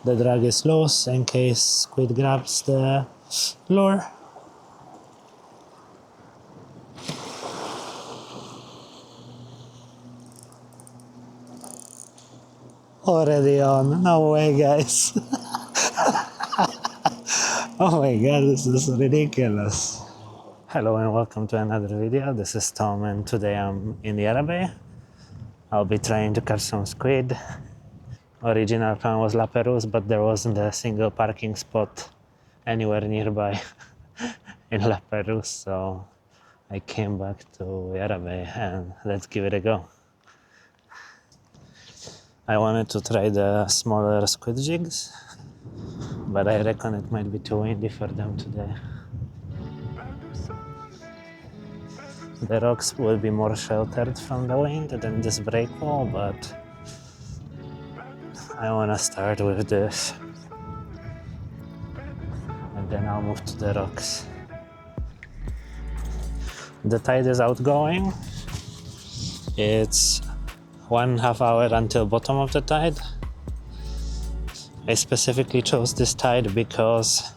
the drag is loose in case squid grabs the lure. Already on, no way guys. Oh my god, this is ridiculous. Hello and welcome to another video. This is Tom and today I'm in Yarra Bay. I'll be trying to catch some squid. Original plan was La Perouse, but there wasn't a single parking spot anywhere nearby in La Perouse, so I came back to Yarra Bay and let's give it a go. I wanted to try the smaller squid jigs, but I reckon it might be too windy for them today. The rocks will be more sheltered from the wind than this break wall, but I want to start with this and then I'll move to the rocks. The tide is outgoing. It's 1.5 hours until bottom of the tide. I specifically chose this tide because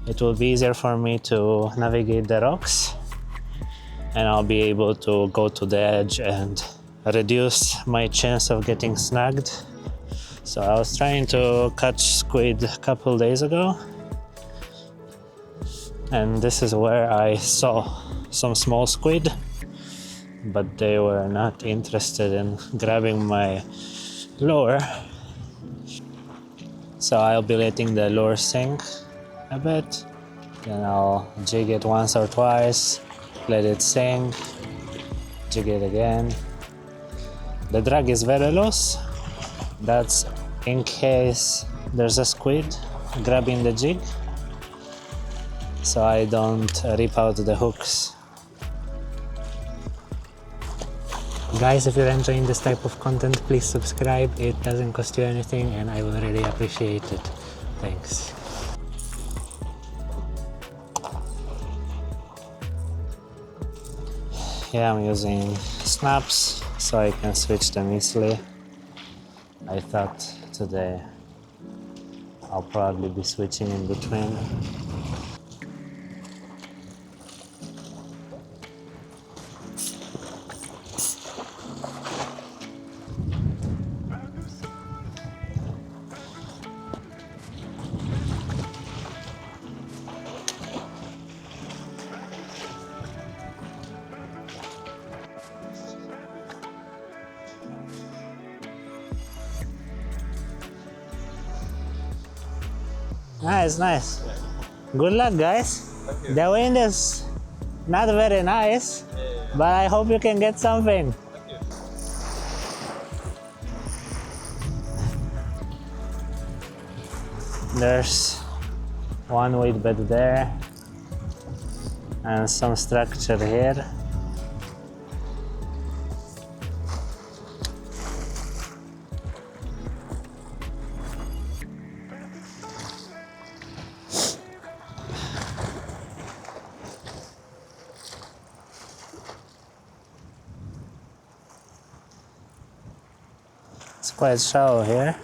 it will be easier for me to navigate the rocks and I'll be able to go to the edge and reduce my chance of getting snagged. So I was trying to catch squid a couple days ago and this is where I saw some small squid, but they were not interested in grabbing my lure. So I'll be letting the lure sink a bit, then I'll jig it once or twice, let it sink, jig it again. The drag is very loose. That's in case there's a squid grabbing the jig, so I don't rip out the hooks. Guys, if you're enjoying this type of content, please subscribe. It doesn't cost you anything and I will really appreciate it. Thanks. Yeah, I'm using snaps so I can switch them easily. I thought today I'll probably be switching in between. Nice. Good luck, guys. The wind is not very nice, but I hope you can get something. There's one weight bed there and some structure here. It's quite shallow here,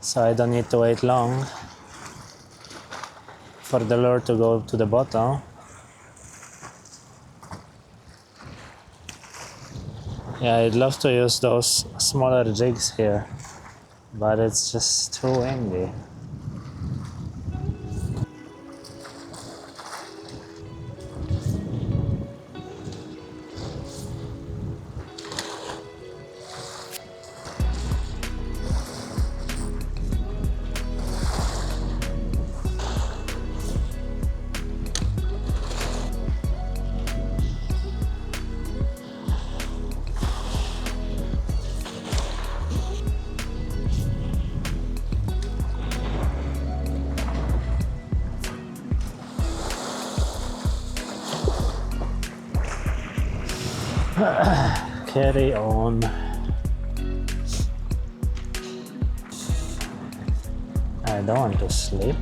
so I don't need to wait long for the lure to go to the bottom. Yeah, I'd love to use those smaller jigs here, but it's just too windy. Carry on. I don't want to sleep.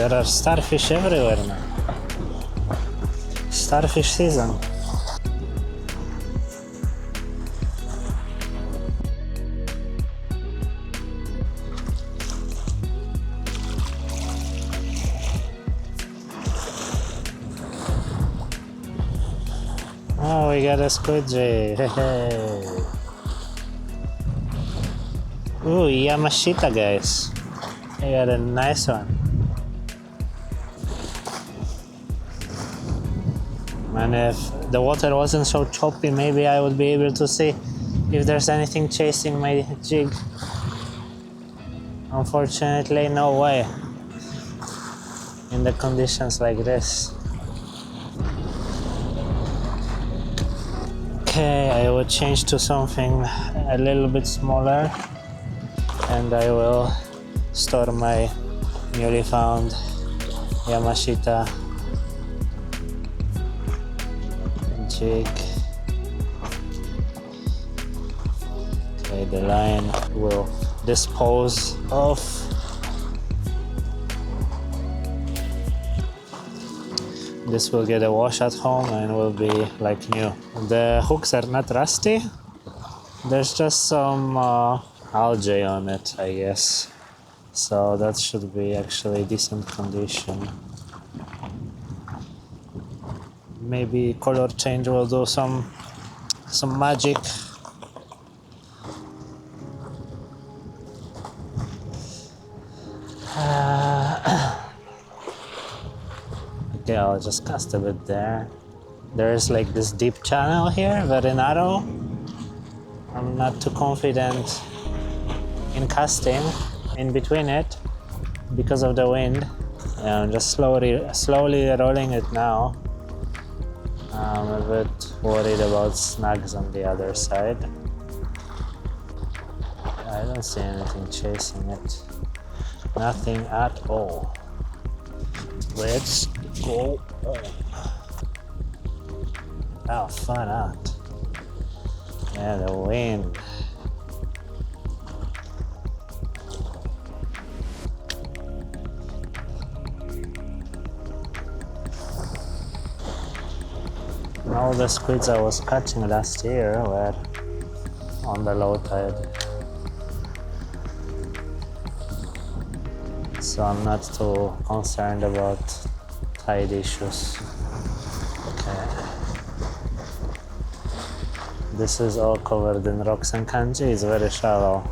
there are starfish everywhere now. Starfish season. Oh, we got a squid jig. Hey. Ooh, Yamashita, guys. We got a nice one. And if the water wasn't so choppy, maybe I would be able to see if there's anything chasing my jig. Unfortunately, no way in the conditions like this. Okay, I will change to something a little bit smaller, and I will store my newly found Yamashita jig. Okay, the line will dispose of. This will get a wash at home and will be like new. The hooks are not rusty. There's just some algae on it, I guess. So that should be actually decent condition. Maybe color change will do some magic. Okay, I'll just cast a bit there. There is like this deep channel here, very narrow. I'm not too confident in casting in between it because of the wind. Yeah, I'm just slowly rolling it now. I'm a bit worried about snags on the other side. I don't see anything chasing it. Nothing at all. Let's go on. Oh, fun out. Yeah, the wind. All the squids I was catching last year were on the low tide. So I'm not too concerned about tide issues. Okay. This is all covered in rocks and kanji, it's very shallow.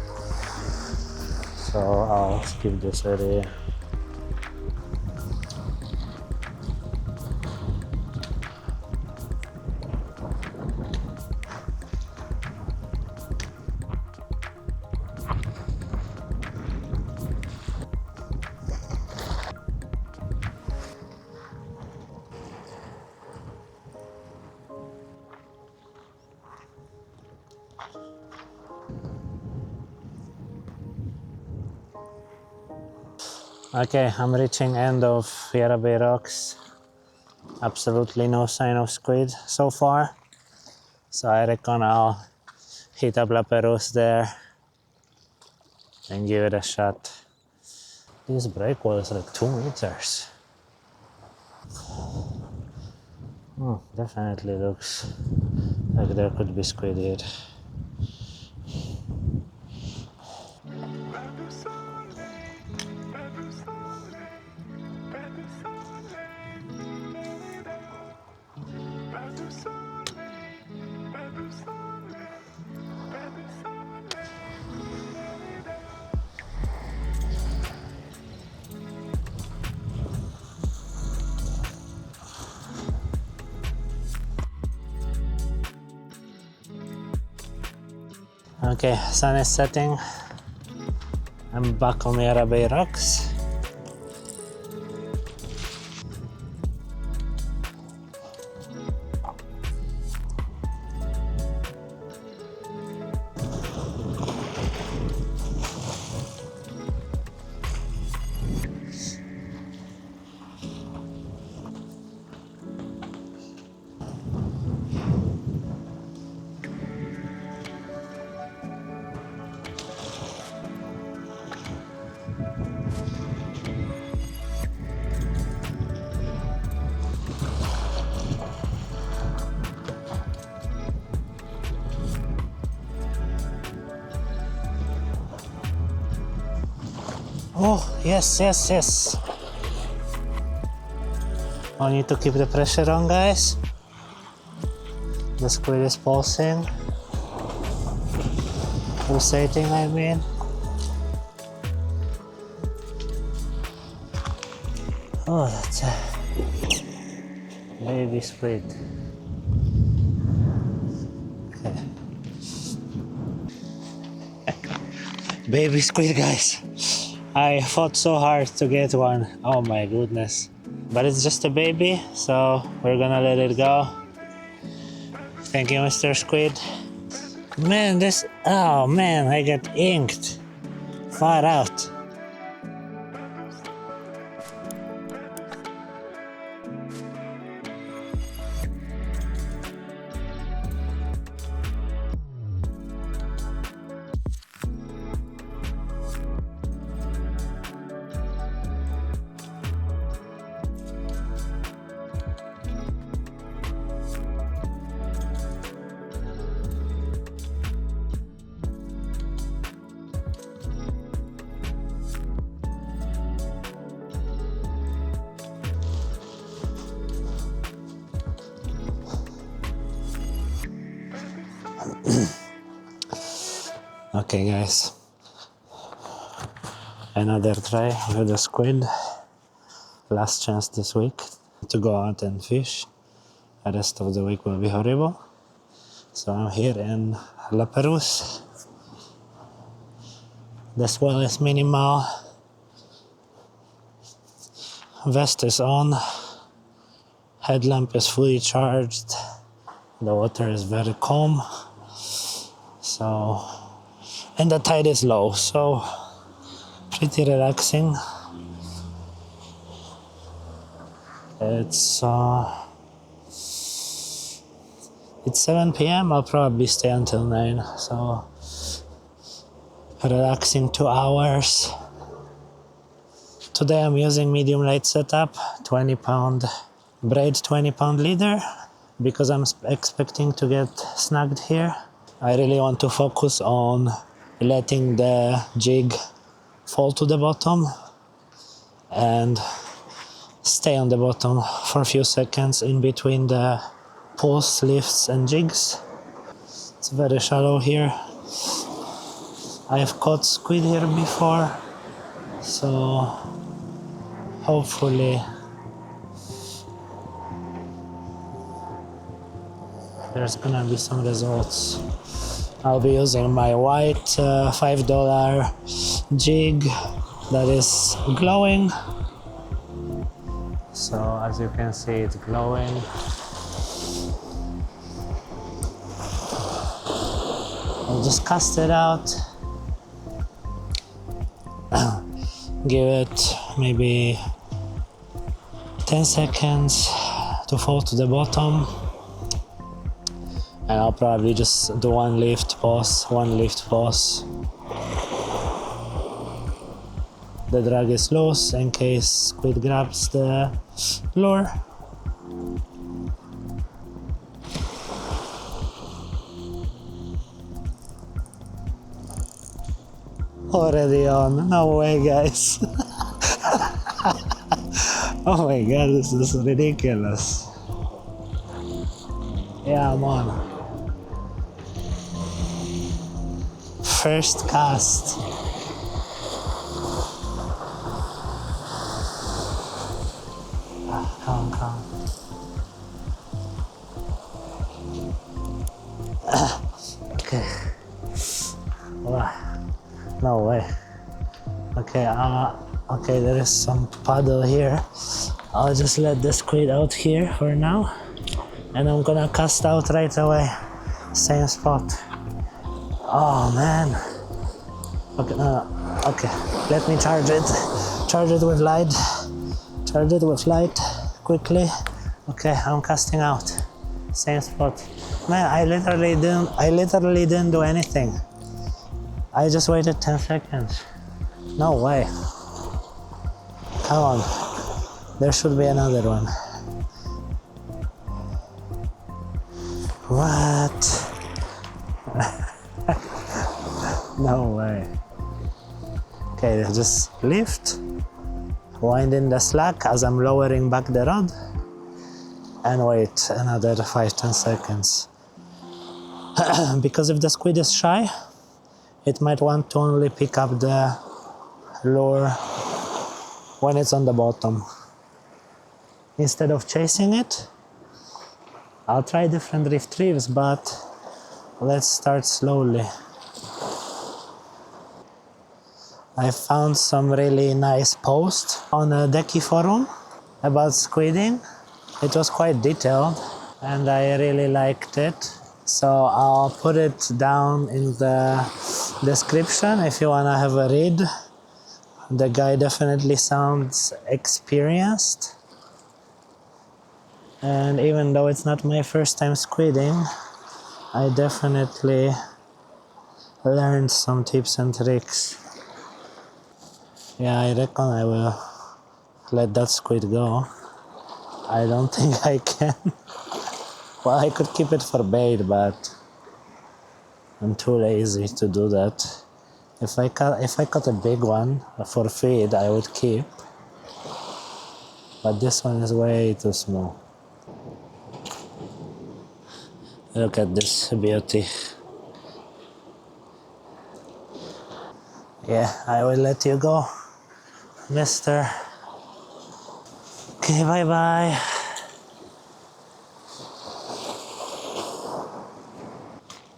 So I'll skip this area. Okay, I'm reaching end of Yarra Bay rocks. Absolutely no sign of squid so far. So I reckon I'll hit up La Perouse there and give it a shot. This breakwall is like 2 meters. Definitely looks like there could be squid here. Okay, sun is setting. I'm back on Yarra Bay rocks. Oh, yes, yes, yes. I need to keep the pressure on, guys. The squid is pulsing. Pulsating, I mean. Oh, that's a baby squid. Okay. Baby squid, guys. I fought so hard to get one. Oh my goodness. But it's just a baby, so we're gonna let it go. Thank you, Mr. Squid. Man, this. Oh man, I got inked. Far out. Okay, guys. Another try with the squid. Last chance this week to go out and fish. The rest of the week will be horrible. So I'm here in La Perouse. The swell is minimal. Vest is on. Headlamp is fully charged. The water is very calm. So, and the tide is low, so pretty relaxing. It's 7 p.m. I'll probably stay until 9. So relaxing 2 hours. Today I'm using medium light setup, 20-pound braid, 20-pound leader, because I'm expecting to get snagged here. I really want to focus on letting the jig fall to the bottom and stay on the bottom for a few seconds in between the pulls, lifts and jigs. It's very shallow here. I've caught squid here before, so hopefully there's gonna be some results. I'll be using my white $5 jig that is glowing. So as you can see, it's glowing. I'll just cast it out. Give it maybe 10 seconds to fall to the bottom. And I'll probably just do one lift, pause. The drag is loose in case squid grabs the lure. Already on, no way guys. Oh my god, this is ridiculous. Yeah, I'm on. First cast. Come. Okay. Wow. No way. Okay, okay, there is some paddle here. I'll just let the squid out here for now. And I'm gonna cast out right away. Same spot. Oh man. Okay, okay. Let me charge it. Charge it with light. Quickly. Okay, I'm casting out. Same spot. Man, I literally didn't do anything. I just waited 10 seconds. No way. Come on. There should be another one. What? No way. Okay, just lift, wind in the slack as I'm lowering back the rod, and wait another 5-10 seconds. Because if the squid is shy, it might want to only pick up the lure when it's on the bottom. Instead of chasing it, I'll try different retrieves, but let's start slowly. I found some really nice posts on a Decky forum about squidding. It was quite detailed and I really liked it. So I'll put it down in the description if you wanna have a read. The guy definitely sounds experienced. And even though it's not my first time squidding, I definitely learned some tips and tricks. Yeah, I reckon I will let that squid go. I don't think I can. Well, I could keep it for bait, but I'm too lazy to do that. If I caught a big one for feed, I would keep. But this one is way too small. Look at this beauty. Yeah, I will let you go, mister. Okay, bye-bye.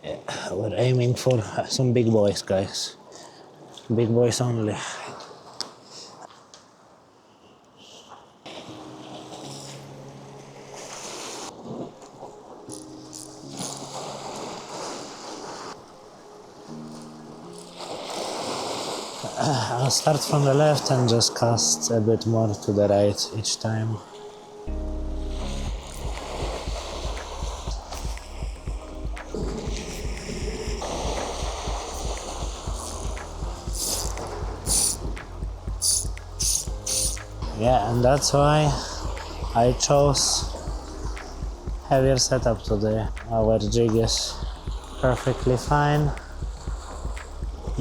Yeah, we're aiming for some big boys, guys. Big boys only. I'll start from the left and just cast a bit more to the right each time. Yeah, and that's why I chose heavier setup today. Our jig is perfectly fine.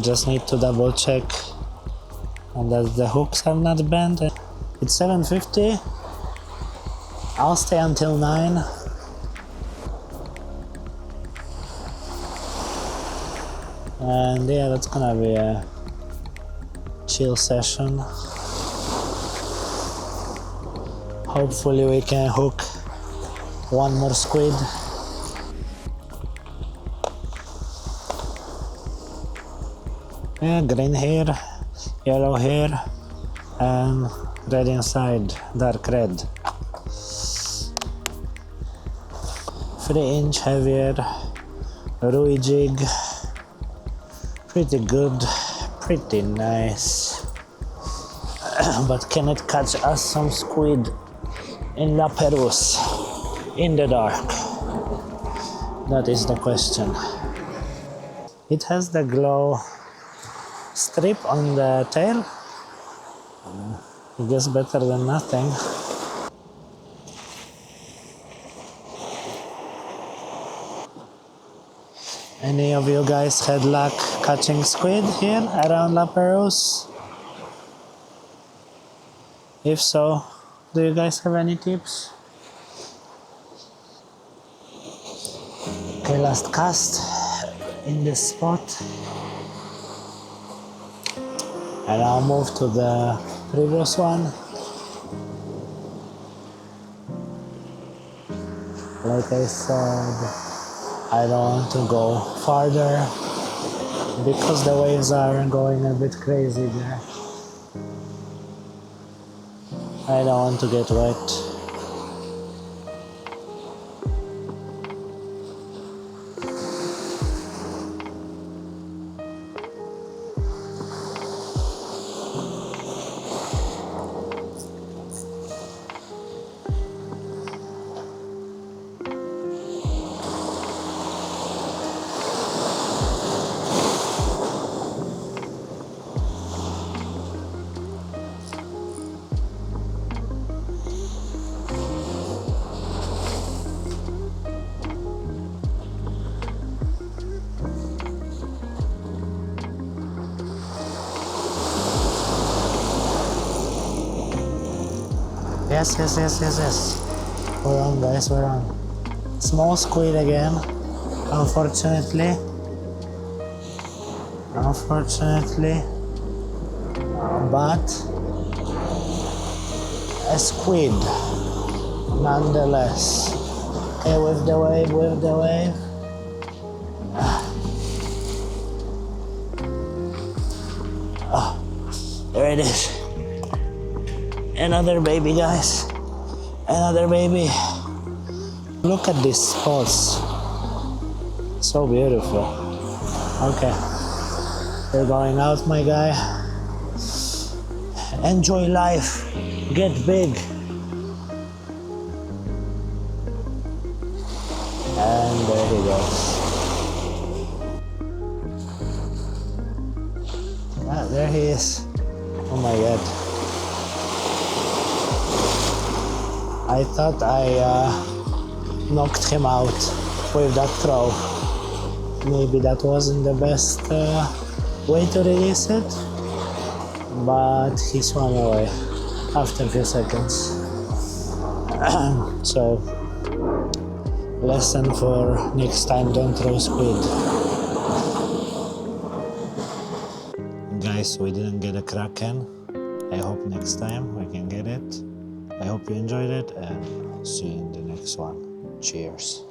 Just need to double check and that the hooks are not bent. It's 7:50. I'll stay until 9. And yeah, that's gonna be a chill session. Hopefully we can hook one more squid. Yeah, green here, yellow here, and red inside, dark red. 3-inch heavier, Rui jig. Pretty good, pretty nice. But can it catch us some squid in La Perouse, in the dark? That is the question. It has the glow strip on the tail. I guess better than nothing. Any of you guys had luck catching squid here around La Perouse? If so, do you guys have any tips? Okay, last cast in this spot. And I'll move to the previous one. Like I said, I don't want to go farther because the waves are going a bit crazy there. I don't want to get wet. Yes, yes, yes, yes, yes. We're on, guys, we're on. Small squid again, unfortunately. But a squid, nonetheless. Okay, with the wave, with the wave. There it is. Another baby, guys. Another baby. Look at these spots. So beautiful. Okay. We're going out, my guy. Enjoy life. Get big. And there he goes. Ah, there he is. Oh my god. I thought I knocked him out with that throw. Maybe that wasn't the best way to release it, but he swam away after a few seconds. So, lesson for next time, don't throw squid. Guys, we didn't get a kraken. I hope next time we can get it. I hope you enjoyed it, and see you in the next one. Cheers.